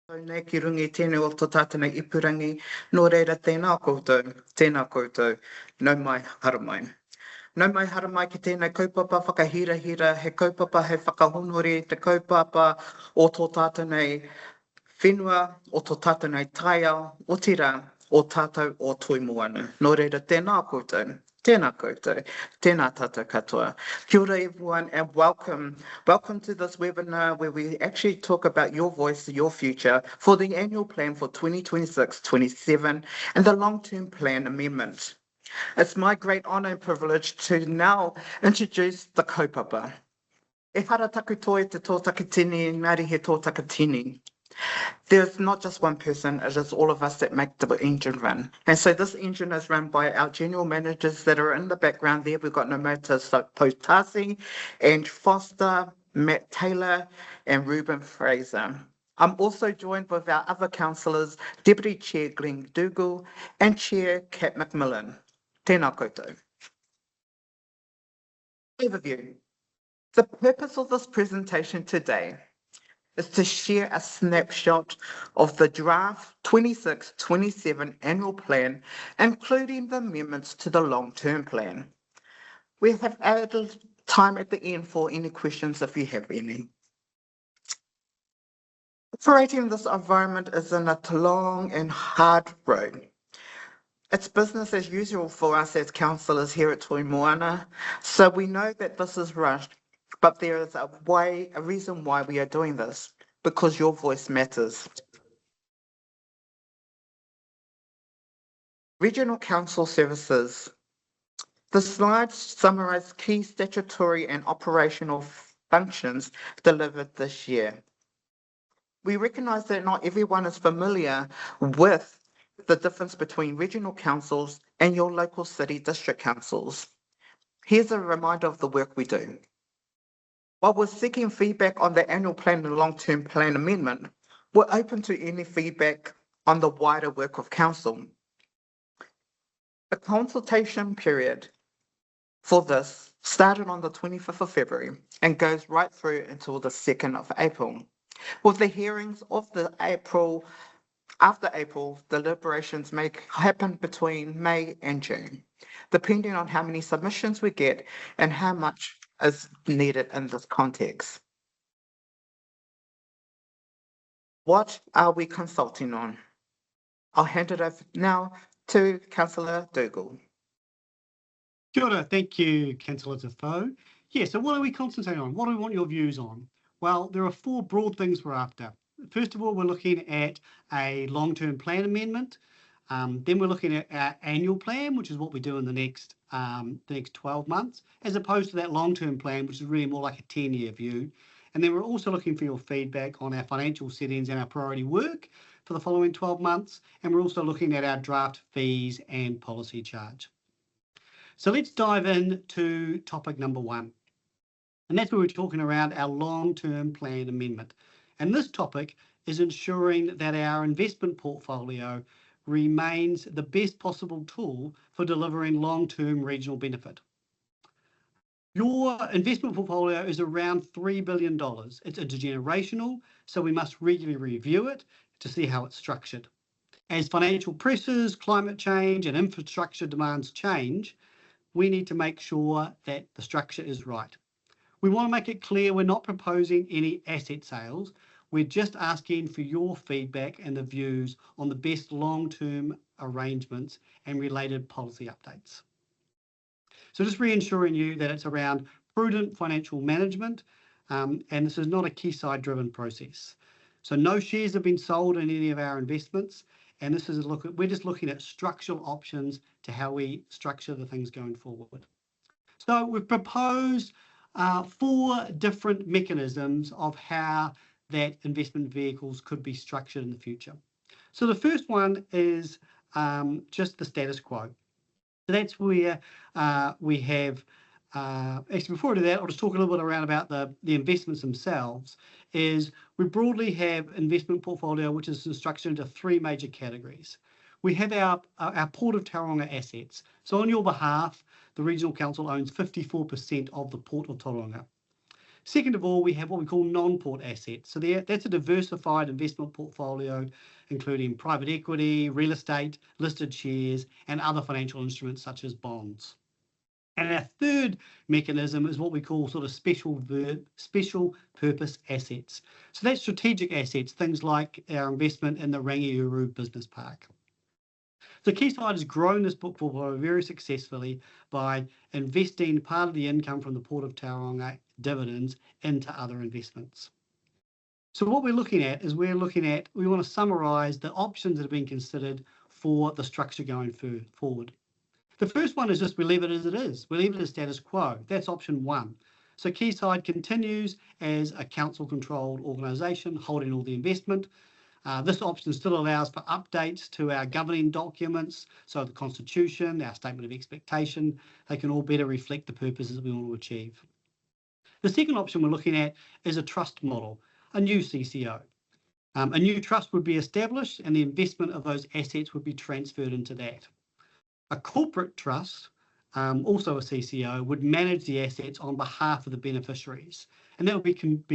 Nei ki rungi tēnei o tō tātana ipurangi, nō reira tēnā koutou, nau mai haramai. Nau mai haramai ki tēnei kaupapa whakahira, he kaupapa he whakahonori, te kaupapa o tō tātanei whenua, o tō tātanei taia, o tira, o tātou o Toimoana. Nō reira tēnā koutou. Tēnā koutou, tēnā tātou katoa. Kia ora everyone and welcome. Welcome to this webinar where we actually talk about your voice, your future for the annual plan for 2026-27 and the long-term plan amendment. It's my great honour and privilege to now introduce the kaupapa. E hara taku toi te tōtaka tini, Māori he tōtaka tini. There's not just one person, it is all of us that make the engine run. And so this engine is run by our general managers that are in the background there. We've got Nomota Potasi and Foster, Matt Taylor and Ruben Fraser. I'm also joined with our other councillors, Deputy Chair Glenn Dougal and Chair Kat McMillan. Tēnā koutou. Overview. The purpose of this presentation today is to share a snapshot of the draft 26-27 annual plan, including the amendments to the long-term plan. We have added time at the end for any questions if you have any. Operating in this environment is in a long and hard road. It's business as usual for us as councillors here at Toimoana, so we know that this is rushed, but there is a reason why we are doing this, because your voice matters. Regional Council Services. The slides summarise key statutory and operational functions delivered this year. We recognise that not everyone is familiar with the difference between regional councils and your local city district councils. Here's a reminder of the work we do. While we're seeking feedback on the annual plan and long-term plan amendment, we're open to any feedback on the wider work of council. The consultation period for this started on the 25th of February and goes right through until the 2nd of April. With the hearings of after April, deliberations may happen between May and June, depending on how many submissions we get and how much is needed in this context. What are we consulting on? I'll hand it over now to Councillor Dougal. Kia ora, thank you, Councillor Defoe. Yeah, so what are we concentrating on? What do we want your views on? Well, there are four broad things we're after. First of all, we're looking at a long-term plan amendment. Then we're looking at our annual plan, which is what we do in the next 12 months, as opposed to that long-term plan, which is really more like a 10-year view. And then we're also looking for your feedback on our financial settings and our priority work for the following 12 months. And we're also looking at our draft fees and policy charge. So let's dive into topic number one. And that's where we're talking around our long-term plan amendment. And this topic is ensuring that our investment portfolio remains the best possible tool for delivering long-term regional benefit. Your investment portfolio is around $3 billion. It's intergenerational, so we must regularly review it to see how it's structured. As financial pressures, climate change and infrastructure demands change, we need to make sure that the structure is right. We want to make it clear we're not proposing any asset sales. We're just asking for your feedback and the views on the best long-term arrangements and related policy updates. So just reassuring you that it's around prudent financial management, and this is not a Quayside-driven process. So no shares have been sold in any of our investments, and this is we're just looking at structural options to how we structure the things going forward. So we've proposed 4 different mechanisms of how that investment vehicles could be structured in the future. So the first one is just the status quo. So that's where we have, actually before I do that, I'll just talk a little bit around about the investments themselves, is we broadly have investment portfolio which is structured into 3 major categories. We have our Port of Tauranga assets. So on your behalf, the Regional Council owns 54% of the Port of Tauranga. Second of all, we have what we call non-port assets. So that's a diversified investment portfolio, including private equity, real estate, listed shares, and other financial instruments such as bonds. And our third mechanism is what we call sort of special purpose assets. So that's strategic assets, things like our investment in the Rangiuru Business Park. So Quayside has grown this portfolio very successfully by investing part of the income from the Port of Tauranga dividends into other investments. So what we're looking at is we want to summarise the options that have been considered for the structure going forward. The first one is just we leave it as it is. We leave it as status quo. That's option one. So Quayside continues as a council-controlled organisation holding all the investment. This option still allows for updates to our governing documents, so the Constitution, our Statement of Expectation, they can all better reflect the purposes that we want to achieve. The second option we're looking at is a trust model, a new CCO. A new trust would be established and the investment of those assets would be transferred into that. A corporate trust, also a CCO, would manage the assets on behalf of the beneficiaries. And that will be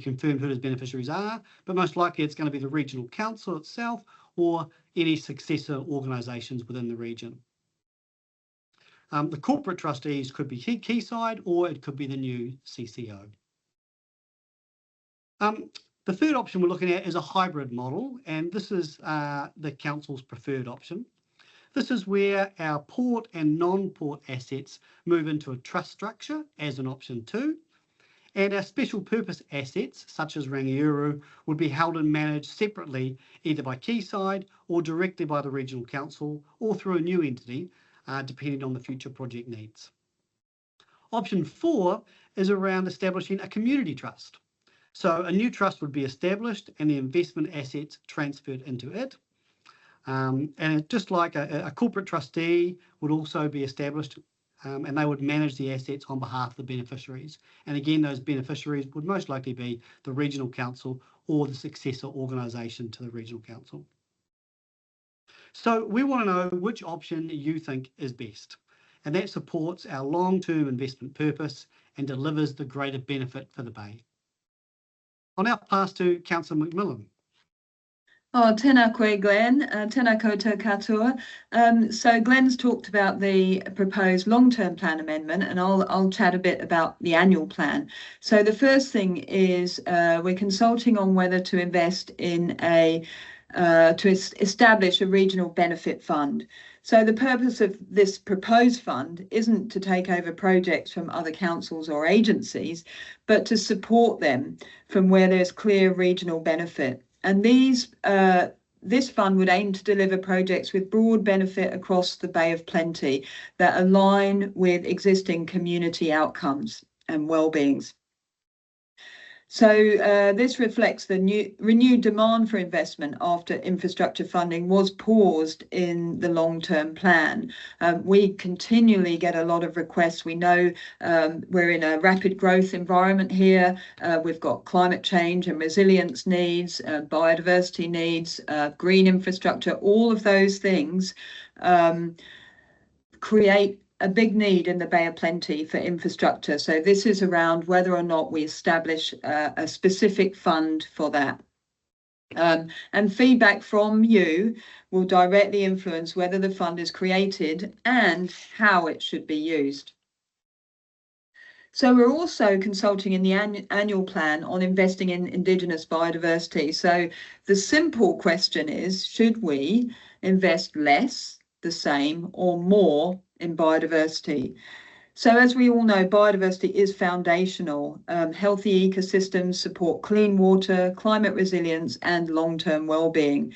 confirmed who those beneficiaries are, but most likely it's going to be the regional council itself or any successor organisations within the region. The corporate trustees could be Quayside or it could be the new CCO. The third option we're looking at is a hybrid model, and this is the council's preferred option. This is where our port and non-port assets move into a trust structure as an option 2. And our special purpose assets, such as Rangiuru, would be held and managed separately, either by Quayside or directly by the Regional Council or through a new entity, depending on the future project needs. Option 4 is around establishing a community trust. So a new trust would be established and the investment assets transferred into it. And just like a corporate trustee would also be established and they would manage the assets on behalf of the beneficiaries. And again, those beneficiaries would most likely be the regional council or the successor organisation to the regional council. So we want to know which option you think is best, and that supports our long-term investment purpose and delivers the greater benefit for the Bay. I'll now pass to Councillor McMillan. Oh, tēnā koe, Glenn. Tēnā koutou katoa. So Glenn's talked about the proposed long-term plan amendment, and I'll chat a bit about the annual plan. So the first thing is we're consulting on whether to invest in to establish a regional benefit fund. So the purpose of this proposed fund isn't to take over projects from other councils or agencies, but to support them from where there's clear regional benefit. And this fund would aim to deliver projects with broad benefit across the Bay of Plenty that align with existing community outcomes and well-beings. So this reflects the renewed demand for investment after infrastructure funding was paused in the long-term plan. We continually get a lot of requests. We know we're in a rapid growth environment here. We've got climate change and resilience needs, biodiversity needs, green infrastructure, all of those things create a big need in the Bay of Plenty for infrastructure. So this is around whether or not we establish a specific fund for that. And feedback from you will directly influence whether the fund is created and how it should be used. So we're also consulting in the annual plan on investing in Indigenous biodiversity. So the simple question is, should we invest less, the same, or more in biodiversity? So as we all know, biodiversity is foundational. Healthy ecosystems support clean water, climate resilience, and long-term well-being.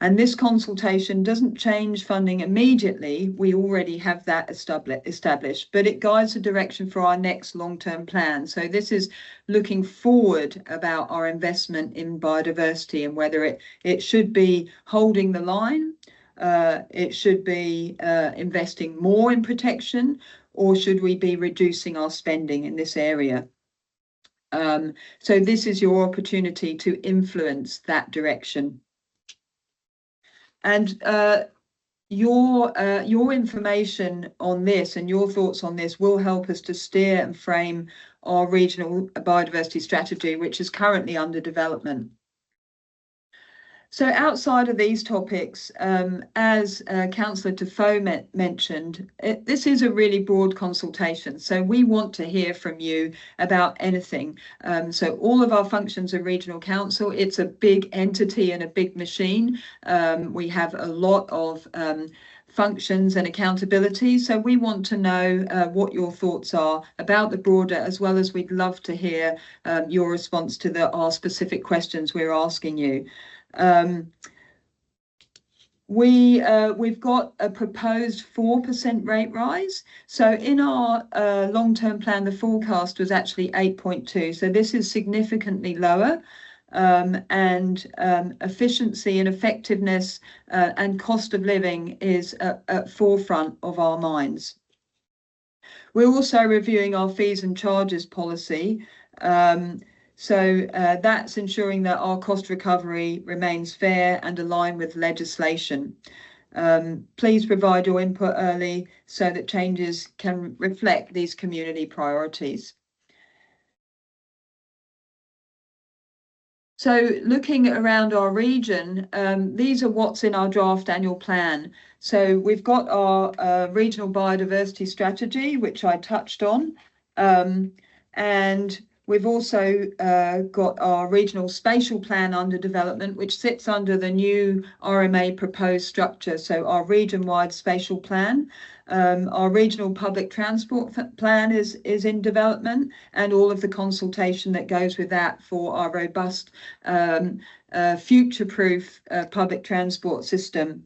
And this consultation doesn't change funding immediately. We already have that established, but it guides the direction for our next long-term plan. So this is looking forward about our investment in biodiversity and whether it should be holding the line, it should be investing more in protection, or should we be reducing our spending in this area? So this is your opportunity to influence that direction. And your information on this and your thoughts on this will help us to steer and frame our regional biodiversity strategy, which is currently under development. So outside of these topics, as Councillor Defoe mentioned, this is a really broad consultation. So we want to hear from you about anything. So all of our functions of Regional Council, it's a big entity and a big machine. We have a lot of functions and accountability. So we want to know what your thoughts are about the broader, as well as we'd love to hear your response to our specific questions we're asking you. We've got a proposed 4% rate rise. So in our long-term plan, the forecast was actually 8.2. So this is significantly lower. And efficiency and effectiveness and cost of living is at forefront of our minds. We're also reviewing our fees and charges policy. So that's ensuring that our cost recovery remains fair and aligned with legislation. Please provide your input early so that changes can reflect these community priorities. So looking around our region, these are what's in our draft annual plan. So we've got our regional biodiversity strategy, which I touched on, and we've also got our regional spatial plan under development, which sits under the new RMA proposed structure. So our region-wide spatial plan, our regional public transport plan is in development, and all of the consultation that goes with that for our robust, future-proof public transport system.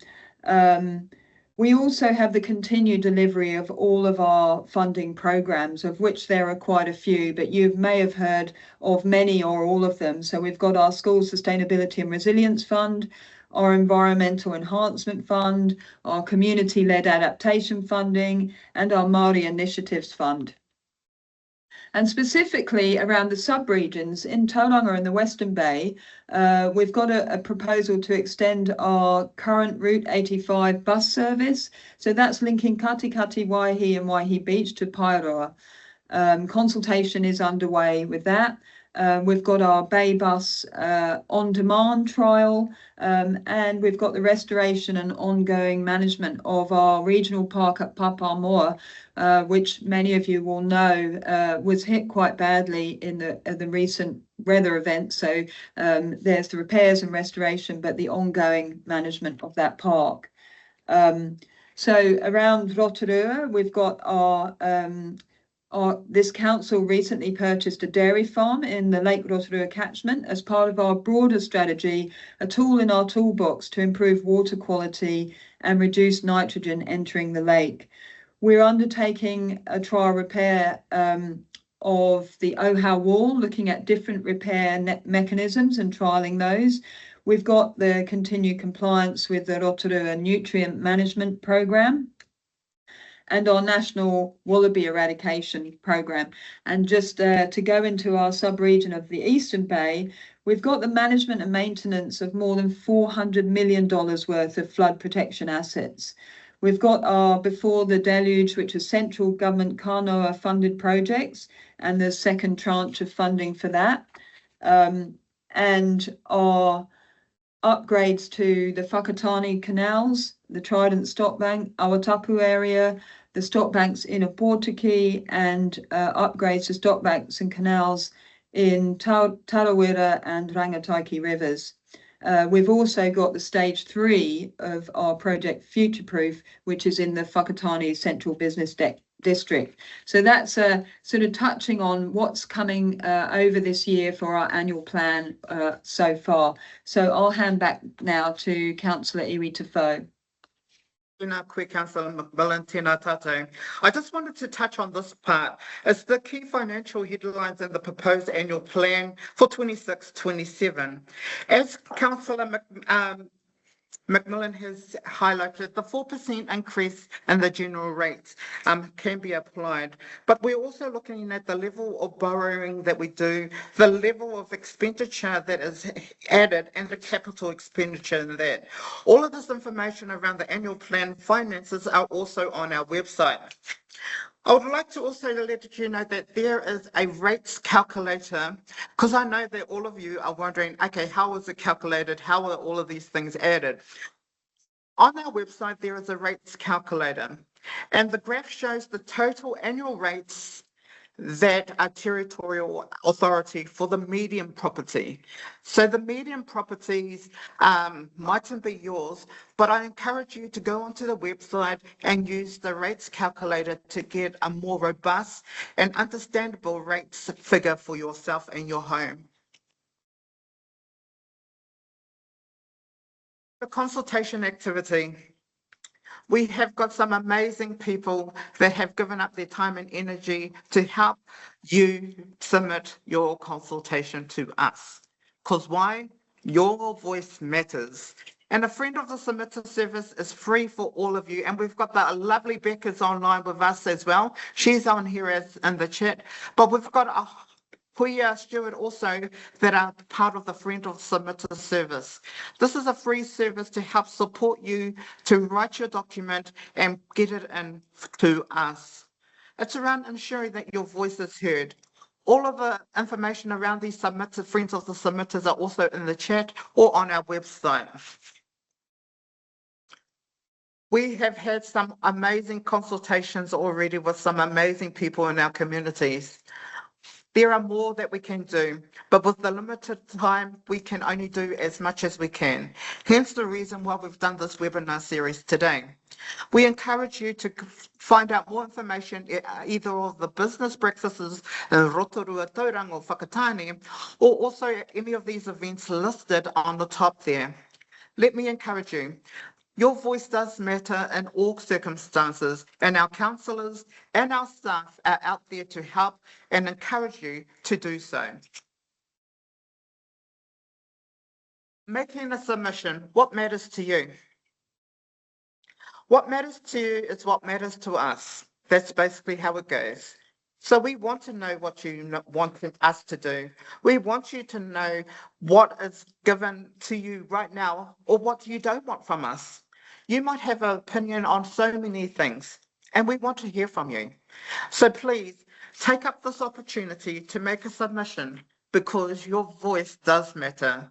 We also have the continued delivery of all of our funding programs, of which there are quite a few, but you may have heard of many or all of them. So we've got our School Sustainability and Resilience Fund, our Environmental Enhancement Fund, our Community-Led Adaptation Funding, and our Māori Initiatives Fund. And specifically around the sub-regions in Tauranga and the Western Bay, we've got a proposal to extend our current Route 85 bus service. So that's linking Katikati, Waihi and Waihi Beach to Paeroa. Consultation is underway with that. We've got our Bay Bus on-demand trial, and we've got the restoration and ongoing management of our regional park at Papamoa, which many of you will know was hit quite badly in the recent weather event. So there's the repairs and restoration, but the ongoing management of that park. So around Rotorua, we've got this council recently purchased a dairy farm in the Lake Rotorua catchment as part of our broader strategy, a tool in our toolbox to improve water quality and reduce nitrogen entering the lake. We're undertaking a trial repair of the Ohau wall, looking at different repair mechanisms and trialling those. We've got the continued compliance with the Rotorua Nutrient Management Programme and our National Wallaby Eradication Programme. And just to go into our sub-region of the Eastern Bay, we've got the management and maintenance of more than $400 million worth of flood protection assets. We've got our Before the Deluge, which is central government Kanoa funded projects, and the second tranche of funding for that. And our upgrades to the Whakatane canals, the Trident Stockbank, Awatapu area, the stockbanks in Opotiki, and upgrades to stockbanks and canals in Tarawera and Rangataiki rivers. We've also got the stage 3 of our project Future Proof, which is in the Whakatane Central Business District. So that's sort of touching on what's coming over this year for our annual plan so far. So I'll hand back now to Councillor Iwi Tafo. Councillor McMillan, tēnā tātou. I just wanted to touch on this part. It's the key financial headlines in the proposed annual plan for 26-27. As Councillor Macmillan has highlighted the 4% increase in the general rates can be applied, but we're also looking at the level of borrowing that we do, the level of expenditure that is added, and the capital expenditure in that. All of this information around the annual plan finances are also on our website. I would like to also let you know that there is a rates calculator, because I know that all of you are wondering, okay, how is it calculated? How are all of these things added? On our website, there is a rates calculator, and the graph shows the total annual rates that are territorial authority for the medium property. So the medium properties mightn't be yours, but I encourage you to go onto the website and use the rates calculator to get a more robust and understandable rates figure for yourself and your home. The consultation activity. We have got some amazing people that have given up their time and energy to help you submit your consultation to us. Because why? Your voice matters. And a friend of the submitter service is free for all of you. And we've got the lovely Becca's online with us as well. She's on here as in the chat. But we've got a Puia Stewart also that are part of the Friend of Submitter service. This is a free service to help support you to write your document and get it in to us. It's around ensuring that your voice is heard. All of the information around these submitters, Friends of the Submitters, are also in the chat or on our website. We have had some amazing consultations already with some amazing people in our communities. There are more that we can do, but with the limited time, we can only do as much as we can. Hence the reason why we've done this webinar series today. We encourage you to find out more information either of the business breakfasts in Rotorua, Tauranga or Whakatane, or also any of these events listed on the top there. Let me encourage you. Your voice does matter in all circumstances, and our counsellors and our staff are out there to help and encourage you to do so. Making a submission, what matters to you? What matters to you is what matters to us. That's basically how it goes. So we want to know what you want us to do. We want you to know what is given to you right now or what you don't want from us. You might have an opinion on so many things, and we want to hear from you. So please take up this opportunity to make a submission because your voice does matter.